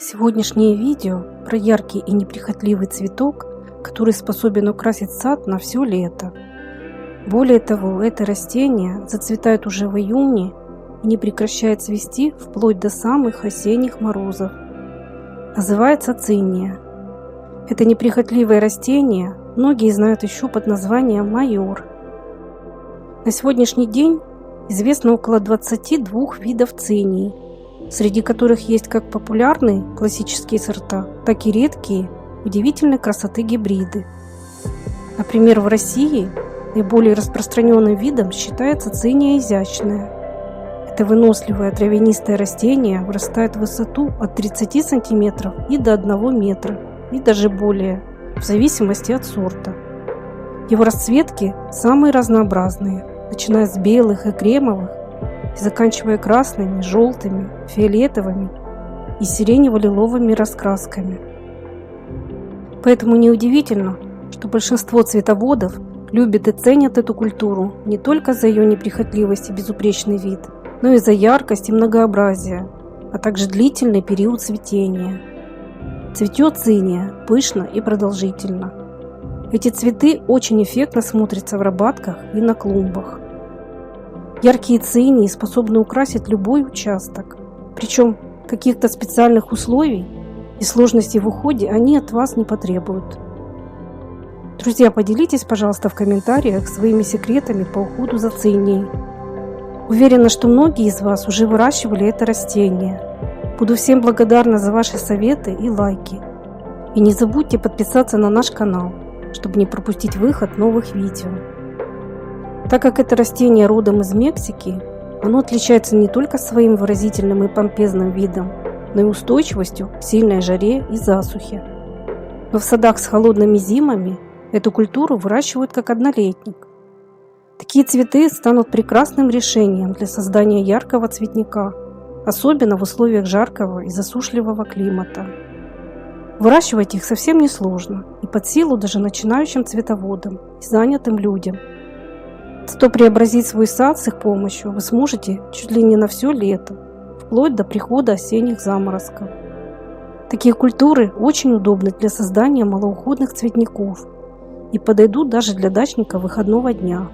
Сегодняшнее видео про яркий и неприхотливый цветок, который способен украсить сад на все лето. Более того, это растение зацветает уже в июне и не прекращает цвести вплоть до самых осенних морозов. Называется циния. Это неприхотливое растение многие знают еще под названием майор. На сегодняшний день известно около 22 видов цинии, среди которых есть как популярные классические сорта, так и редкие, удивительной красоты гибриды. Например, в России наиболее распространенным видом считается циния изящная. Это выносливое травянистое растение вырастает в высоту от 30 см и до 1 метра, и даже более, в зависимости от сорта. Его расцветки самые разнообразные, начиная с белых и кремовых, и заканчивая красными, желтыми, фиолетовыми и сиренево-лиловыми раскрасками. Поэтому неудивительно, что большинство цветоводов любят и ценят эту культуру не только за ее неприхотливость и безупречный вид, но и за яркость и многообразие, а также длительный период цветения. Цветет циния пышно и продолжительно. Эти цветы очень эффектно смотрятся в рабатках и на клумбах. Яркие цинии способны украсить любой участок, причем каких-то специальных условий и сложностей в уходе они от вас не потребуют. Друзья, поделитесь, пожалуйста, в комментариях своими секретами по уходу за цинией. Уверена, что многие из вас уже выращивали это растение. Буду всем благодарна за ваши советы и лайки. И не забудьте подписаться на наш канал, чтобы не пропустить выход новых видео. Так как это растение родом из Мексики, оно отличается не только своим выразительным и помпезным видом, но и устойчивостью к сильной жаре и засухе. Но в садах с холодными зимами эту культуру выращивают как однолетник. Такие цветы станут прекрасным решением для создания яркого цветника, особенно в условиях жаркого и засушливого климата. Выращивать их совсем несложно и под силу даже начинающим цветоводам и занятым людям. Зато преобразить свой сад с их помощью вы сможете чуть ли не на все лето, вплоть до прихода осенних заморозков. Такие культуры очень удобны для создания малоуходных цветников и подойдут даже для дачника выходного дня.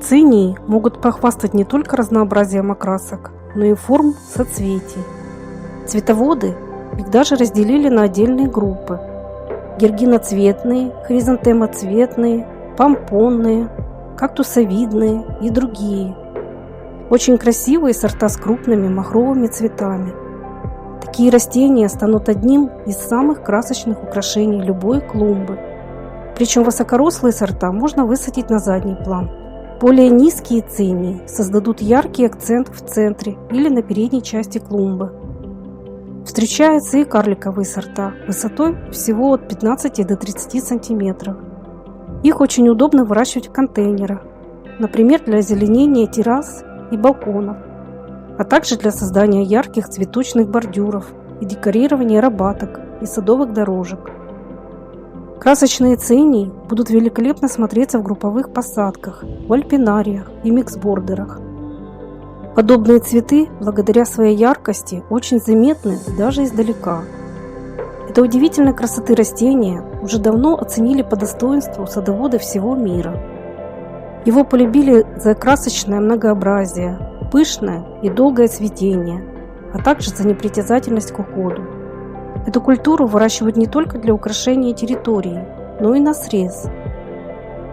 Цинии могут похвастать не только разнообразием окрасок, но и форм соцветий. Цветоводы их даже разделили на отдельные группы: георгиноцветные, хризантемоцветные, помпонные, кактусовидные и другие. Очень красивые сорта с крупными махровыми цветами. Такие растения станут одним из самых красочных украшений любой клумбы. Причем высокорослые сорта можно высадить на задний план. Более низкие цинии создадут яркий акцент в центре или на передней части клумбы. Встречаются и карликовые сорта высотой всего от 15 до 30 см. Их очень удобно выращивать в контейнерах, например, для озеленения террас и балконов, а также для создания ярких цветочных бордюров и декорирования рабаток и садовых дорожек. Красочные цинии будут великолепно смотреться в групповых посадках, в альпинариях и миксбордерах. Подобные цветы, благодаря своей яркости, очень заметны даже издалека. Это удивительной красоты растения уже давно оценили по достоинству садоводы всего мира. Его полюбили за красочное многообразие, пышное и долгое цветение, а также за непритязательность к уходу. Эту культуру выращивают не только для украшения территории, но и на срез.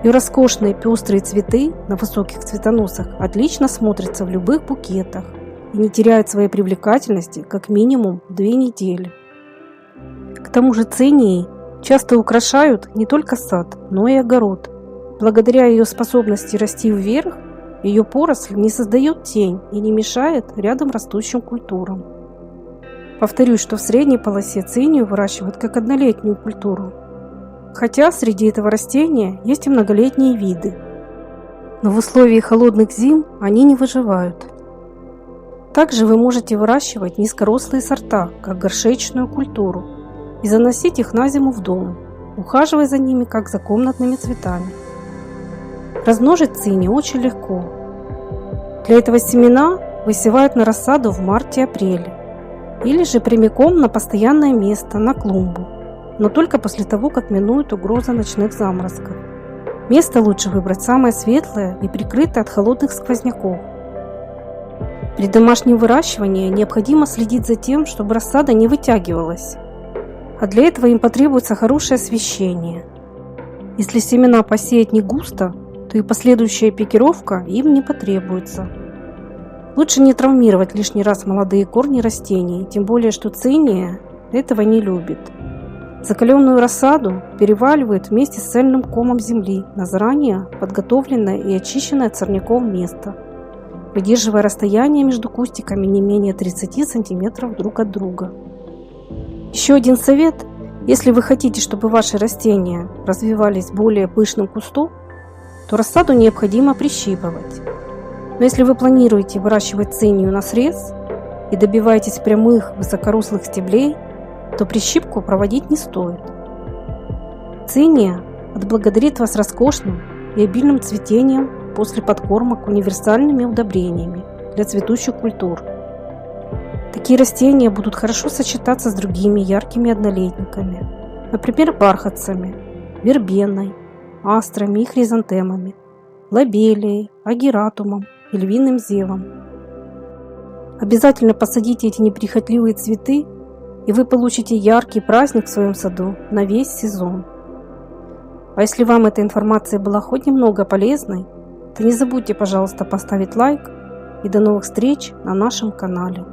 Ее роскошные пестрые цветы на высоких цветоносах отлично смотрятся в любых букетах и не теряют своей привлекательности как минимум 2 недели. К тому же цинии часто украшают не только сад, но и огород. Благодаря ее способности расти вверх, ее поросль не создает тень и не мешает рядом растущим культурам. Повторюсь, что в средней полосе цинию выращивают как однолетнюю культуру. Хотя среди этого растения есть и многолетние виды. Но в условиях холодных зим они не выживают. Также вы можете выращивать низкорослые сорта, как горшечную культуру, и заносить их на зиму в дом, ухаживая за ними, как за комнатными цветами. Размножить цинию очень легко. Для этого семена высевают на рассаду в марте-апреле. или же прямиком на постоянное место, на клумбу, но только после того, как минует угроза ночных заморозков. Место лучше выбрать самое светлое и прикрытое от холодных сквозняков. При домашнем выращивании необходимо следить за тем, чтобы рассада не вытягивалась, а для этого им потребуется хорошее освещение. Если семена посеять не густо, то и последующая пикировка им не потребуется. Лучше не травмировать лишний раз молодые корни растений, тем более что циния этого не любит. Закаленную рассаду переваливают вместе с цельным комом земли на заранее подготовленное и очищенное от сорняков место, выдерживая расстояние между кустиками не менее 30 см друг от друга. Еще один совет: если вы хотите, чтобы ваши растения развивались более пышным кустом, то рассаду необходимо прищипывать. Но если вы планируете выращивать цинию на срез и добиваетесь прямых высокорослых стеблей, то прищипку проводить не стоит. Циния отблагодарит вас роскошным и обильным цветением после подкормок универсальными удобрениями для цветущих культур. Такие растения будут хорошо сочетаться с другими яркими однолетниками, например, бархатцами, вербеной, астрами и хризантемами, лобелией, агератумом и львиным зевом. Обязательно посадите эти неприхотливые цветы, и вы получите яркий праздник в своем саду на весь сезон. А если вам эта информация была хоть немного полезной, то не забудьте, пожалуйста, поставить лайк, и до новых встреч на нашем канале.